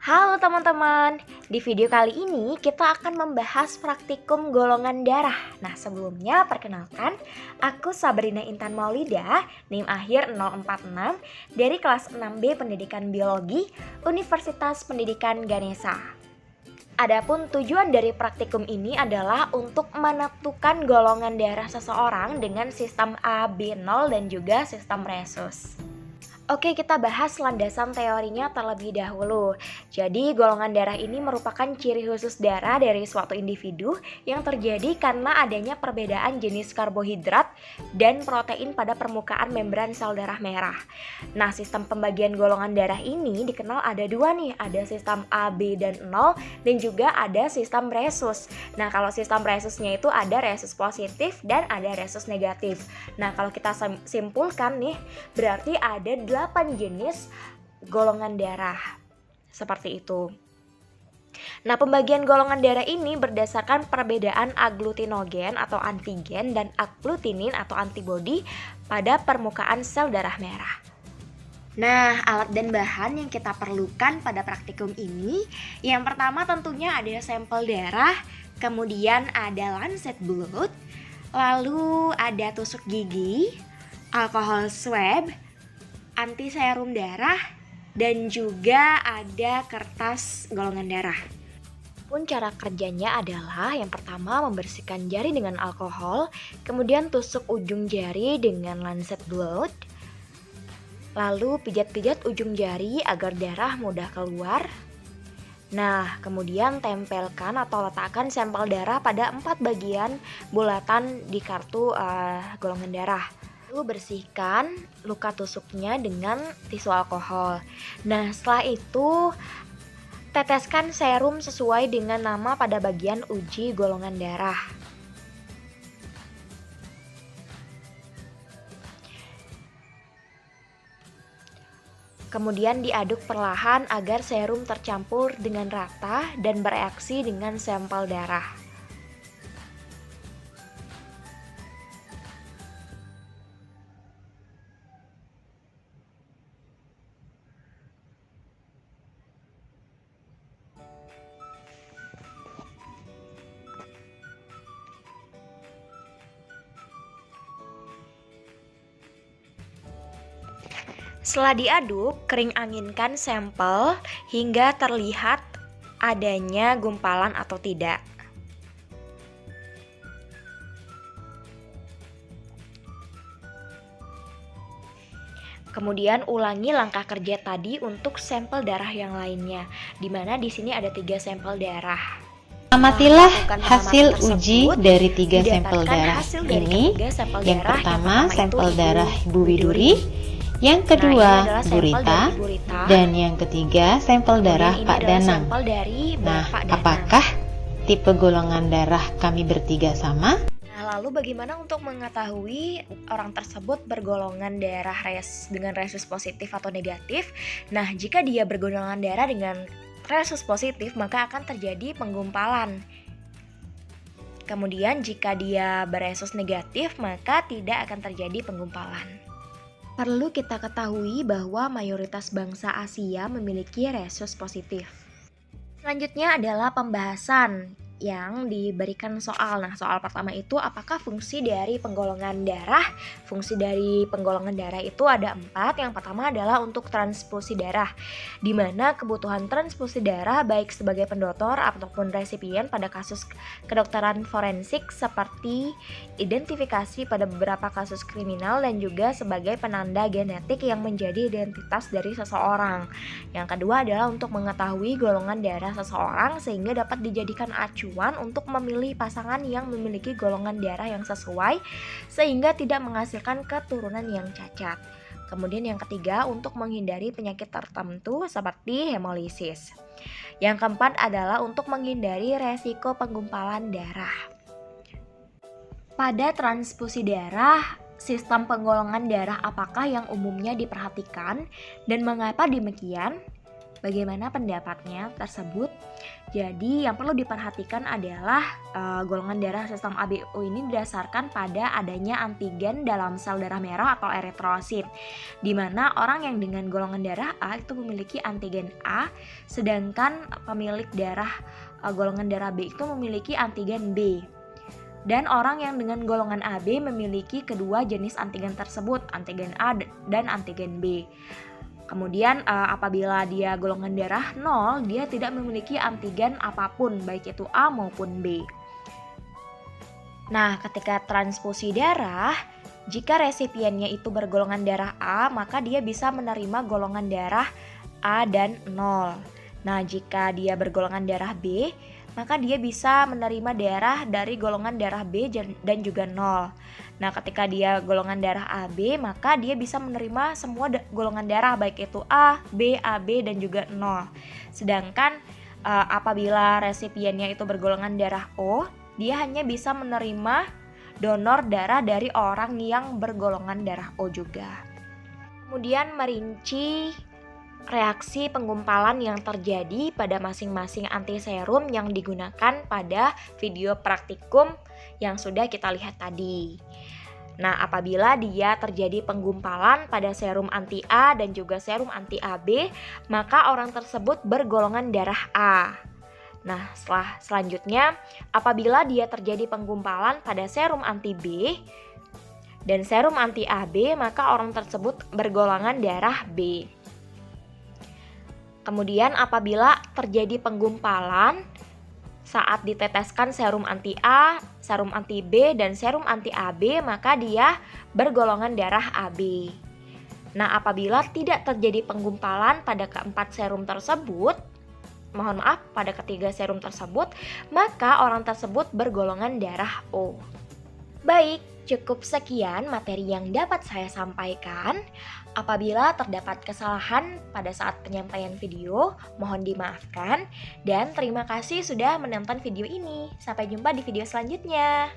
Halo teman-teman, di video kali ini kita akan membahas praktikum golongan darah. Nah sebelumnya perkenalkan, aku Sabrina Intan Maulida, NIM akhir 046 dari kelas 6B Pendidikan Biologi, Universitas Pendidikan Ganesha. Adapun tujuan dari praktikum ini adalah untuk menentukan golongan darah seseorang dengan sistem A, B, 0 dan juga sistem Rhesus. Oke, kita bahas landasan teorinya terlebih dahulu. Jadi, golongan darah ini merupakan ciri khusus darah dari suatu individu yang terjadi karena adanya perbedaan jenis karbohidrat dan protein pada permukaan membran sel darah merah. Nah, sistem pembagian golongan darah ini dikenal ada dua nih, ada sistem A, B, dan 0, dan juga ada sistem Rhesus. Nah, kalau sistem Rhesusnya itu ada Rhesus positif dan ada Rhesus negatif. Nah, kalau kita simpulkan nih, berarti ada 8 jenis golongan darah seperti itu. Nah, pembagian golongan darah ini berdasarkan perbedaan agglutinogen atau antigen dan agglutinin atau antibodi pada permukaan sel darah merah. Nah, alat dan bahan yang kita perlukan pada praktikum ini, yang pertama tentunya ada sampel darah, kemudian ada lancet blood, lalu ada tusuk gigi, alkohol swab, anti serum darah, dan juga ada kertas golongan darah. Pun cara kerjanya adalah yang pertama membersihkan jari dengan alkohol, kemudian tusuk ujung jari dengan lancet blood, lalu pijat-pijat ujung jari agar darah mudah keluar. Nah, kemudian tempelkan atau letakkan sampel darah pada 4 bagian bulatan di kartu golongan darah. Lalu bersihkan luka tusuknya dengan tisu alkohol. Nah, setelah itu teteskan serum sesuai dengan nama pada bagian uji golongan darah. Kemudian diaduk perlahan agar serum tercampur dengan rata dan bereaksi dengan sampel darah. Setelah diaduk, kering anginkan sampel hingga terlihat adanya gumpalan atau tidak. Kemudian ulangi langkah kerja tadi untuk sampel darah yang lainnya, di mana di sini ada 3 sampel darah. Amatilah hasil uji dari 3 sampel darah ini. Yang pertama sampel darah Ibu Widuri, yang kedua Bu Rita, dan yang ketiga sampel darah Pak Danang. Nah, apakah tipe golongan darah kami bertiga sama? Nah, lalu bagaimana untuk mengetahui orang tersebut bergolongan darah dengan Rhesus positif atau negatif? Nah, jika dia bergolongan darah dengan Rhesus positif, maka akan terjadi penggumpalan. Kemudian jika dia berRhesus negatif, maka tidak akan terjadi penggumpalan. Perlu kita ketahui bahwa mayoritas bangsa Asia memiliki Rhesus positif. Selanjutnya adalah pembahasan yang diberikan soal. Nah, soal pertama itu apakah fungsi dari penggolongan darah? Fungsi dari penggolongan darah itu ada 4. Yang pertama adalah untuk transfusi darah, di mana kebutuhan transfusi darah baik sebagai pendonor ataupun resipien pada kasus kedokteran forensik seperti identifikasi pada beberapa kasus kriminal dan juga sebagai penanda genetik yang menjadi identitas dari seseorang. Yang kedua adalah untuk mengetahui golongan darah seseorang sehingga dapat dijadikan acuan untuk memilih pasangan yang memiliki golongan darah yang sesuai sehingga tidak menghasilkan keturunan yang cacat. Kemudian yang ketiga untuk menghindari penyakit tertentu seperti hemolisis. Yang keempat adalah untuk menghindari resiko penggumpalan darah. Pada transfusi darah, sistem penggolongan darah apakah yang umumnya diperhatikan dan mengapa demikian? bagaimana pendapatnya tersebut. Jadi yang perlu diperhatikan adalah golongan darah sistem ABO ini didasarkan pada adanya antigen dalam sel darah merah atau eritrosit, di mana orang yang dengan golongan darah A itu memiliki antigen A, sedangkan pemilik darah golongan darah B itu memiliki antigen B. Dan orang yang dengan golongan AB memiliki kedua jenis antigen tersebut, antigen A dan antigen B. Kemudian apabila dia golongan darah 0, dia tidak memiliki antigen apapun, baik itu A maupun B. Nah, ketika transfusi darah, jika resipiennya itu bergolongan darah A, maka dia bisa menerima golongan darah A dan 0. Nah, jika dia bergolongan darah B, maka dia bisa menerima darah dari golongan darah B dan juga 0. Nah, ketika dia golongan darah AB, maka dia bisa menerima semua golongan darah, baik itu A, B, AB, dan juga 0. Sedangkan apabila resipiennya itu bergolongan darah O, dia hanya bisa menerima donor darah dari orang yang bergolongan darah O juga. Kemudian merinci reaksi penggumpalan yang terjadi pada masing-masing antiserum yang digunakan pada video praktikum yang sudah kita lihat tadi. Nah, apabila dia terjadi penggumpalan pada serum anti A dan juga serum anti AB, maka orang tersebut bergolongan darah A. Nah, selanjutnya, apabila dia terjadi penggumpalan pada serum anti B dan serum anti AB, maka orang tersebut bergolongan darah B. Kemudian apabila terjadi penggumpalan saat diteteskan serum anti A, serum anti B, dan serum anti AB, maka dia bergolongan darah AB. Nah, apabila tidak terjadi penggumpalan pada keempat serum tersebut, pada ketiga serum tersebut, maka orang tersebut bergolongan darah O. Baik, cukup sekian materi yang dapat saya sampaikan. Apabila terdapat kesalahan pada saat penyampaian video, mohon dimaafkan. Dan terima kasih sudah menonton video ini. Sampai jumpa di video selanjutnya.